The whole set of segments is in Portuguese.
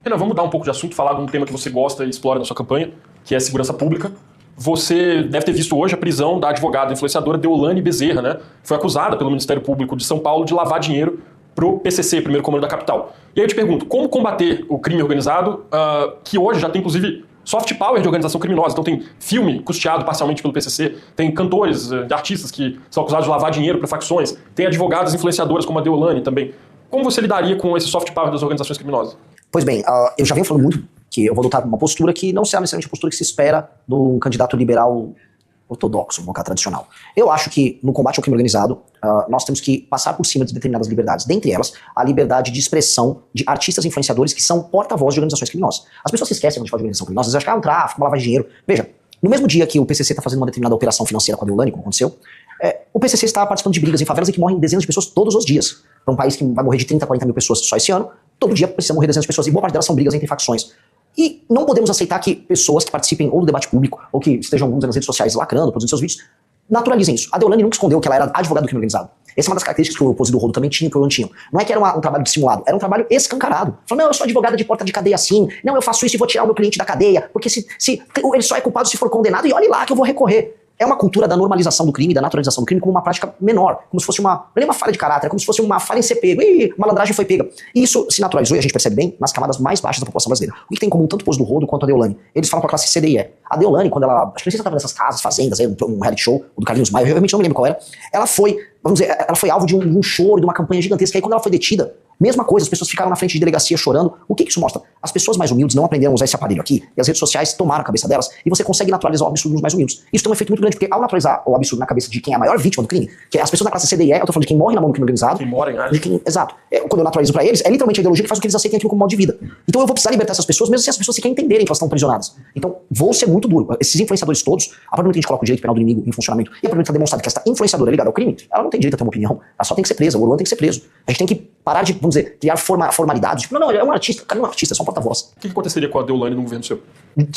Renan, vamos mudar um pouco de assunto, falar de um tema que você gosta e explora na sua campanha, que é segurança pública. Você deve ter visto hoje a prisão da advogada influenciadora Deolane Bezerra, né? Foi acusada pelo Ministério Público de São Paulo de lavar dinheiro pro PCC, Primeiro Comando da Capital. E aí eu te pergunto, como combater o crime organizado, que hoje já tem, inclusive, soft power de organização criminosa? Então tem filme custeado parcialmente pelo PCC, tem cantores, artistas que são acusados de lavar dinheiro para facções, tem advogadas influenciadoras como a Deolane também. Como você lidaria com esse soft power das organizações criminosas? Pois bem, eu já venho falando muito que eu vou adotar uma postura que não será necessariamente a postura que se espera de um candidato liberal ortodoxo, vamos colocar tradicional. Eu acho que no combate ao crime organizado, nós temos que passar por cima de determinadas liberdades, dentre elas a liberdade de expressão de artistas influenciadores que são porta-voz de organizações criminosas. As pessoas se esquecem quando a gente fala de organização criminosa, eles acham que é um tráfico, uma lavagem de dinheiro. Veja, no mesmo dia que o PCC está fazendo uma determinada operação financeira com a Deolane, como aconteceu, o PCC está participando de brigas em favelas em que morrem dezenas de pessoas todos os dias. Para um país que vai morrer de 30 a 40 mil pessoas só esse ano, todo dia precisa morrer dezenas de pessoas, e boa parte delas são brigas entre facções. E não podemos aceitar que pessoas que participem ou do debate público, ou que estejam alguns nas redes sociais lacrando, produzindo seus vídeos, naturalizem isso. A Deolane nunca escondeu que ela era advogada do crime organizado. Essa é uma das características que o Pose do Rodo também tinha e que eu não tinha. Não é que era um trabalho dissimulado, era um trabalho escancarado. Falou, não, eu sou advogada de porta de cadeia assim, não, eu faço isso e vou tirar o meu cliente da cadeia, porque se ele só é culpado se for condenado, e olhe lá que eu vou recorrer. É uma cultura da normalização do crime, da naturalização do crime como uma prática menor, como se fosse não é uma falha de caráter, é como se fosse uma falha em ser pego, malandragem foi pega. E isso se naturalizou, e a gente percebe bem, nas camadas mais baixas da população brasileira. O que tem em comum tanto o Pose do Rodo quanto a Deolane? Eles falam com a classe C, D e E. A Deolane, quando ela, acho que não sei se ela estava nessas casas, fazendas, um reality show, o do Carlinhos Maia, eu realmente não me lembro qual era, ela foi, vamos dizer, ela foi alvo de um choro, de uma campanha gigantesca, e aí quando ela foi detida, mesma coisa, as pessoas ficaram na frente de delegacia chorando. O que isso mostra? As pessoas mais humildes não aprenderam a usar esse aparelho aqui, e as redes sociais tomaram a cabeça delas, e você consegue naturalizar o absurdo nos mais humildes. Isso tem um efeito muito grande, porque ao naturalizar o absurdo na cabeça de quem é a maior vítima do crime, que é as pessoas da classe C, D e E, eu tô falando de quem morre na mão do crime organizado. Quem mora em área. Exato. Quando eu naturalizo pra eles, é literalmente a ideologia que faz com que eles aceitem aquilo como modo de vida. Então eu vou precisar libertar essas pessoas, mesmo sem as pessoas sequer entenderem que elas estão aprisionadas. Então vou ser muito duro. Esses influenciadores todos, a partir do momento que a gente coloca o direito penal do inimigo em funcionamento, e a partir do momento que está demonstrado que essa influenciadora é ligada ao crime, ela não tem direito a ter uma opinião, ela só tem que ser presa, o Orlando tem que ser preso. A gente tem que parar de, vamos dizer, criar formalidades. Tipo, não, ele é um artista. O cara não é um artista, é só um porta-voz. O que aconteceria com a Deolane no governo seu?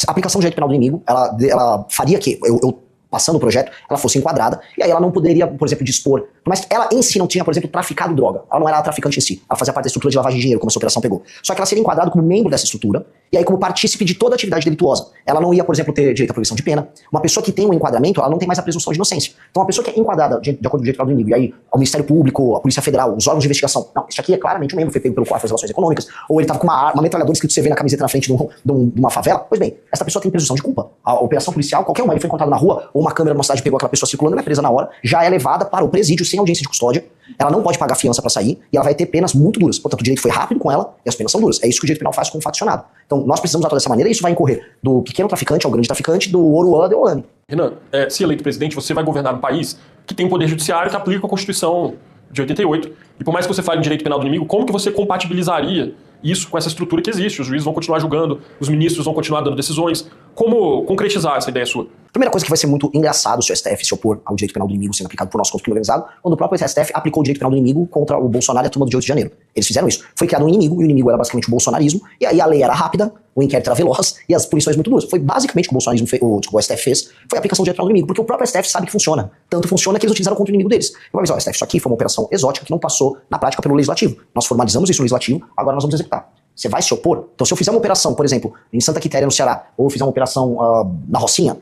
A aplicação do direito penal do inimigo, ela faria que eu passando o projeto, ela fosse enquadrada, e aí ela não poderia, por exemplo, dispor. Mas ela em si não tinha, por exemplo, traficado droga. Ela não era traficante em si. Ela fazia parte da estrutura de lavagem de dinheiro, como essa operação pegou. Só que ela seria enquadrada como membro dessa estrutura, e aí como partícipe de toda a atividade delituosa. Ela não ia, por exemplo, ter direito à proibição de pena. Uma pessoa que tem um enquadramento, ela não tem mais a presunção de inocência. Então uma pessoa que é enquadrada de acordo com o direito penal do inimigo, e aí ao Ministério Público, a Polícia Federal, os órgãos de investigação, não, isso aqui é claramente um membro, foi pego pelo COAF das Relações Econômicas, ou ele estava com uma metralhadora escrito CV na camiseta na frente de uma favela. Pois bem, essa pessoa tem presunção de culpa. A operação policial, qualquer uma, ele foi encontrado na rua, ou uma câmera numa cidade pegou aquela pessoa circulando, ela é presa na hora, já é levada para o presídio sem audiência de custódia, ela não pode pagar fiança para sair, e ela vai ter penas muito duras. Portanto, o direito foi rápido com ela, e as penas são duras. É isso que o direito penal faz com o faccionado. Então, nós precisamos atuar dessa maneira, e isso vai incorrer do pequeno traficante ao grande traficante, do Oruan à Deolane. Renan, se eleito presidente, você vai governar um país que tem um poder judiciário que aplica a Constituição de 88, e por mais que você fale em direito penal do inimigo, como que você compatibilizaria isso com essa estrutura que existe? Os juízes vão continuar julgando, os ministros vão continuar dando decisões. Como concretizar essa ideia sua? Primeira coisa que vai ser muito engraçado se o STF se opor ao direito penal do inimigo sendo aplicado por nós contra o crime organizado, quando o próprio STF aplicou o direito penal do inimigo contra o Bolsonaro e a turma do dia 8 de janeiro. Eles fizeram isso. Foi criado um inimigo, e o inimigo era basicamente o bolsonarismo, e aí a lei era rápida, o inquérito era veloz, e as punições muito duras. Foi basicamente o que o bolsonarismo fez, o STF fez, foi a aplicação do direito penal do inimigo, porque o próprio STF sabe que funciona. Tanto funciona que eles utilizaram contra o inimigo deles. Eu vou avisar, STF, isso aqui foi uma operação exótica que não passou na prática pelo legislativo. Nós formalizamos isso no legislativo, agora nós vamos executar. Você vai se opor? Então, se eu fizer uma operação, por exemplo, em Santa Quitéria, no Ceará, ou eu fizer uma operação na Rocinha,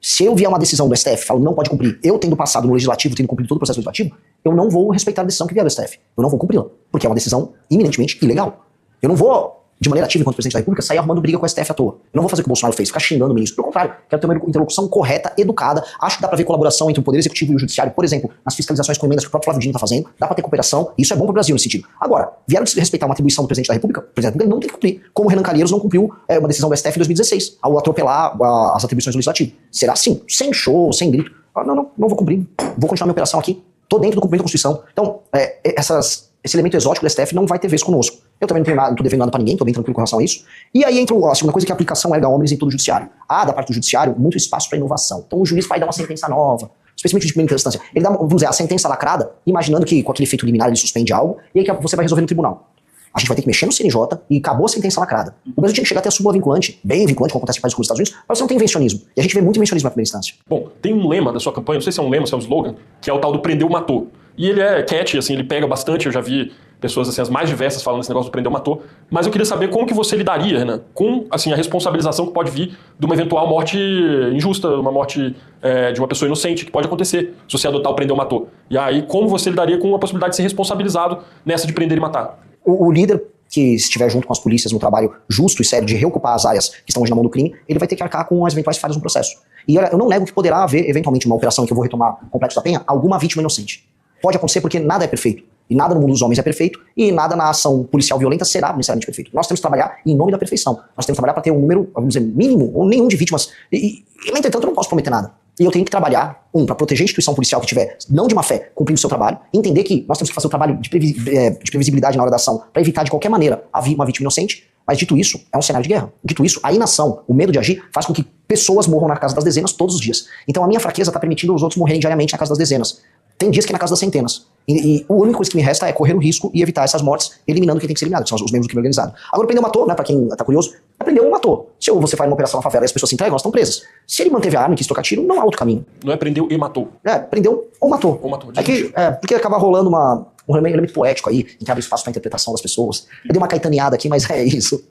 se eu vier uma decisão do STF, falo, não pode cumprir, eu tendo passado no legislativo, tendo cumprido todo o processo legislativo, eu não vou respeitar a decisão que vier do STF. Eu não vou cumpri-la, porque é uma decisão iminentemente ilegal. Eu não vou, de maneira ativa, enquanto presidente da República, sair arrumando briga com o STF à toa. Eu não vou fazer o que o Bolsonaro fez, ficar xingando o ministro. Pelo contrário, quero ter uma interlocução correta, educada. Acho que dá pra ver colaboração entre o Poder Executivo e o Judiciário, por exemplo, nas fiscalizações com emendas que o próprio Flávio Dino tá fazendo. Dá pra ter cooperação, e isso é bom pro Brasil nesse sentido. Agora, vieram respeitar uma atribuição do presidente da República, o presidente da República não tem que cumprir. Como o Renan Calheiros não cumpriu uma decisão do STF em 2016, ao atropelar as atribuições do Legislativo. Será assim? Sem show, sem grito. Não vou cumprir. Vou continuar minha operação aqui. Tô dentro do cumprimento da Constituição. Então, esse elemento exótico do STF não vai ter vez conosco. Eu também não tô devendo nada pra ninguém, tô bem tranquilo com relação a isso. E aí entra a segunda coisa, que é a aplicação erga omnes em todo o judiciário. Há, da parte do judiciário, muito espaço para inovação. Então o juiz vai dar uma sentença nova, especialmente de primeira instância. Ele dá, vamos dizer, a sentença lacrada, imaginando que com aquele efeito liminar ele suspende algo, e aí que você vai resolver no tribunal. A gente vai ter que mexer no CNJ e acabou a sentença lacrada. O Brasil tinha que chegar até a súmula vinculante, bem vinculante, como acontece em países como os Estados Unidos, mas você não tem invencionismo. E a gente vê muito invencionismo na primeira instância. Bom, tem um lema da sua campanha, não sei se é um lema, se é um slogan, que é o tal do prendeu, matou. E ele é catchy, assim, ele pega bastante, eu já vi pessoas assim, as mais diversas falando esse negócio do prendeu, matou, mas eu queria saber como que você lidaria, Renan, com assim, a responsabilização que pode vir de uma eventual morte injusta, uma morte de uma pessoa inocente, que pode acontecer se você adotar o prendeu, matou. E aí, como você lidaria com a possibilidade de ser responsabilizado nessa de prender e matar? O líder que estiver junto com as polícias no trabalho justo e sério de reocupar as áreas que estão hoje na mão do crime, ele vai ter que arcar com as eventuais falhas no processo. E olha, eu não nego que poderá haver, eventualmente, uma operação em que eu vou retomar o Complexo da Penha, alguma vítima inocente. Pode acontecer porque nada é perfeito. E nada no mundo dos homens é perfeito, e nada na ação policial violenta será necessariamente perfeito. Nós temos que trabalhar em nome da perfeição. Nós temos que trabalhar para ter um número, vamos dizer, mínimo, ou nenhum de vítimas. E no entretanto, eu não posso prometer nada. E eu tenho que trabalhar, para proteger a instituição policial que tiver, não de má fé, cumprindo o seu trabalho, entender que nós temos que fazer o trabalho de previsibilidade na hora da ação, para evitar de qualquer maneira uma vítima inocente. Mas dito isso, é um cenário de guerra. Dito isso, a inação, o medo de agir, faz com que pessoas morram na casa das dezenas todos os dias. Então a minha fraqueza está permitindo os outros morrerem diariamente na casa das dezenas. Tem dias que é na casa das centenas. E a única coisa que me resta é correr o risco e evitar essas mortes, eliminando quem tem que ser eliminado, que são os membros do crime organizado. Agora, o prendeu matou, né, pra quem tá curioso, prendeu ou matou. Se você faz uma operação na favela e as pessoas se entregam, elas estão presas. Se ele manteve a arma e quis trocar tiro, não há outro caminho. Não é prendeu e matou. Prendeu ou matou. Ou matou. Porque acaba rolando um elemento poético aí, em que abre espaço pra interpretação das pessoas. Eu dei uma caetaneada aqui, mas é isso.